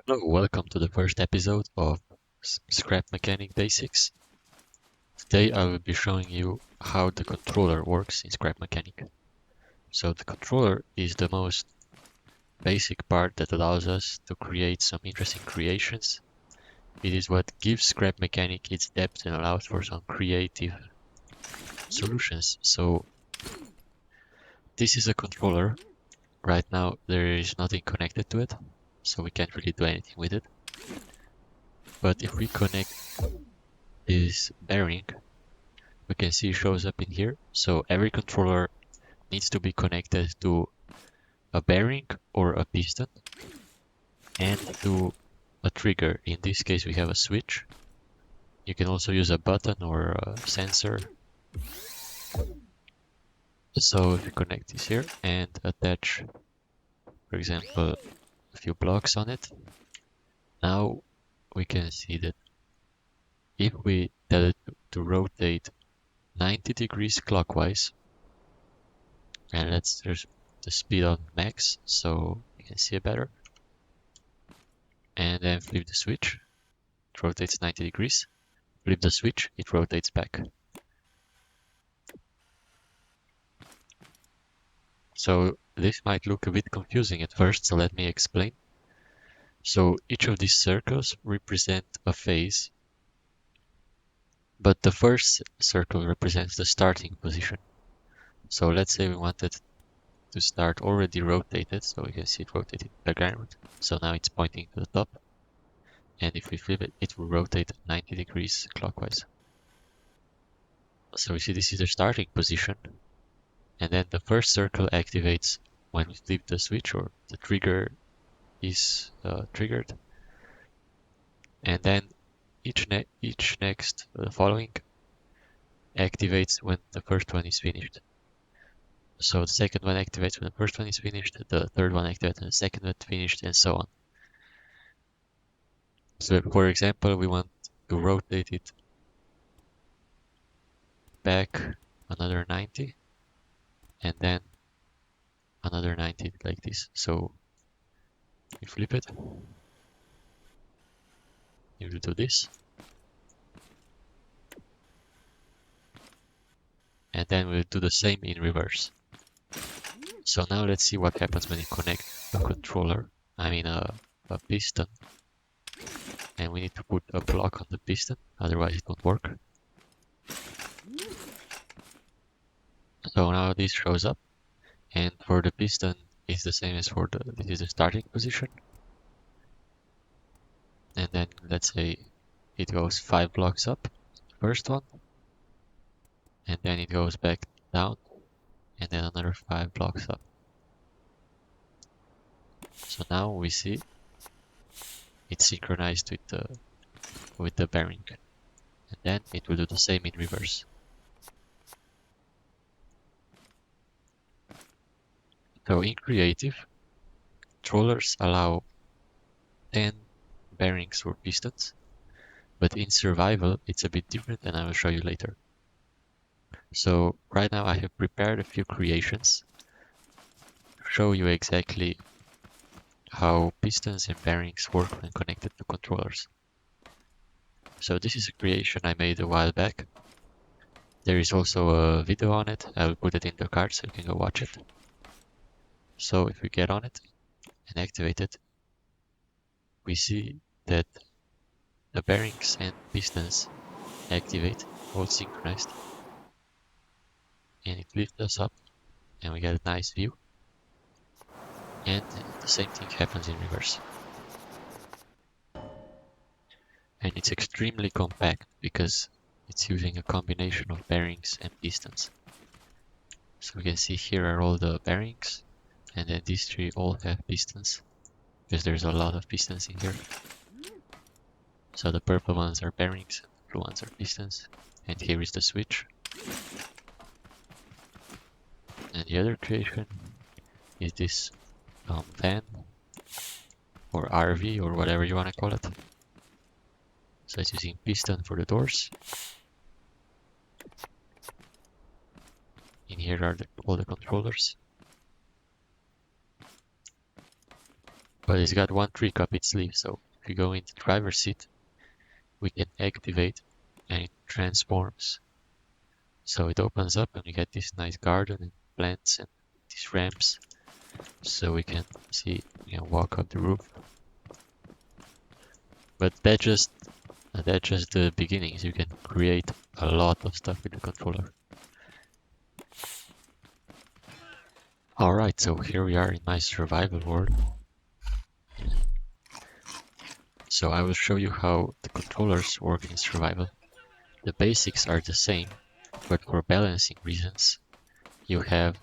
Hello, welcome to the first episode of Scrap Mechanic Basics. Today I will be showing you how the controller works in Scrap Mechanic. So the controller is the most basic part that allows us to create some interesting creations. It is what gives Scrap Mechanic its depth and allows for some creative solutions. So this is a controller. Right now there is nothing connected to it, so we can't really do anything with it. But if we connect this bearing, we can see it shows up in here. So every controller needs to be connected to a bearing or a piston and to a trigger. In this case, we have a switch. You can also use a button or a sensor. So if you connect this here and attach, for example, a few blocks on it, now we can see that if we tell it to rotate 90 degrees clockwise, and let's there's the speed on max so you can see it better, and then flip the switch, it rotates 90 degrees. Flip the switch, it rotates back. So this might look a bit confusing at first, so let me explain. So each of these circles represent a phase, but the first circle represents the starting position. So let's say we wanted to start already rotated, so we can see it rotated background. So now it's pointing to the top. And if we flip it, it will rotate 90 degrees clockwise. So we see this is the starting position. And then the first circle activates when we flip the switch or the trigger is triggered. And then each next following activates when the first one is finished. So the second one activates when the first one is finished, the third one activates when the second one is finished, and so on. So for example, we want to rotate it back another 90 and then another 90 like this. So we flip it, you will do this, and then we'll do the same in reverse. So now let's see what happens when you connect a controller, a piston, and we need to put a block on the piston, otherwise it won't work. So now this shows up, and for the piston it's the same as for this is the starting position. And then let's say it goes 5 blocks up, first one, and then it goes back down, and then another 5 blocks up. So now we see it's synchronized with the bearing, and then it will do the same in reverse. So in creative, controllers allow 10 bearings or pistons, but in survival it's a bit different, and I will show you later. So right now I have prepared a few creations to show you exactly how pistons and bearings work when connected to controllers. So this is a creation I made a while back. There is also a video on it. I will put it in the card so you can go watch it. So if we get on it and activate it, we see that the bearings and pistons activate, all synchronized, and it lifts us up and we get a nice view. And the same thing happens in reverse. And it's extremely compact because it's using a combination of bearings and pistons. So we can see here are all the bearings, and then these three all have pistons, because there's a lot of pistons in here. So the purple ones are bearings, and the blue ones are pistons, and here is the switch. And the other creation is this fan, or RV, or whatever you want to call it. So it's using piston for the doors. In here are all the controllers. but it's got one trick up its sleeve. So if you go in the driver's seat, we can activate and it transforms. So it opens up and we get this nice garden and plants and these ramps. So we can see, walk up the roof. But that's just the beginnings. You can create a lot of stuff with the controller. Alright, so here we are in my survival world. So I will show you how the controllers work in survival. The basics are the same, but for balancing reasons, you have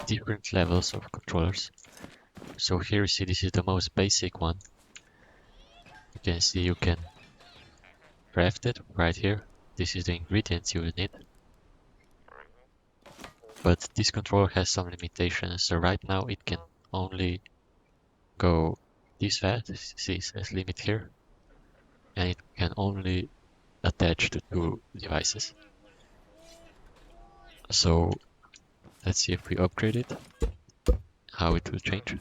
different levels of controllers. So here you see this is the most basic one. You can see you can craft it right here. This is the ingredients you will need. But this controller has some limitations. So right now it can only go this fast. See, it says limit here. And it can only attach to 2 devices. So let's see if we upgrade it, how it will change.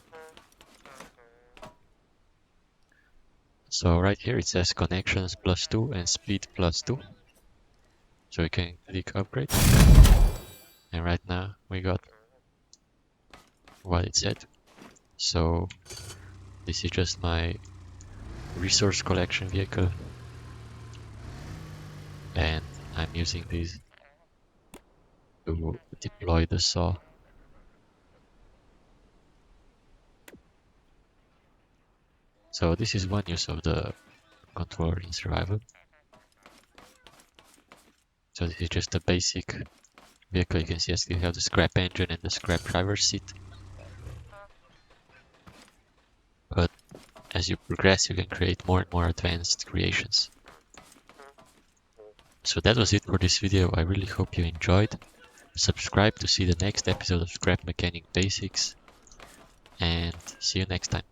So right here it says connections +2 and speed +2. So we can click upgrade. And right now we got what it said. So this is just my resource collection vehicle. And I'm using this to deploy the saw. So this is one use of the controller in survival. So this is just a basic vehicle. You can see I still have the scrap engine and the scrap driver's seat. But as you progress, you can create more and more advanced creations. So that was it for this video. I really hope you enjoyed. Subscribe to see the next episode of Scrap Mechanic Basics. And see you next time.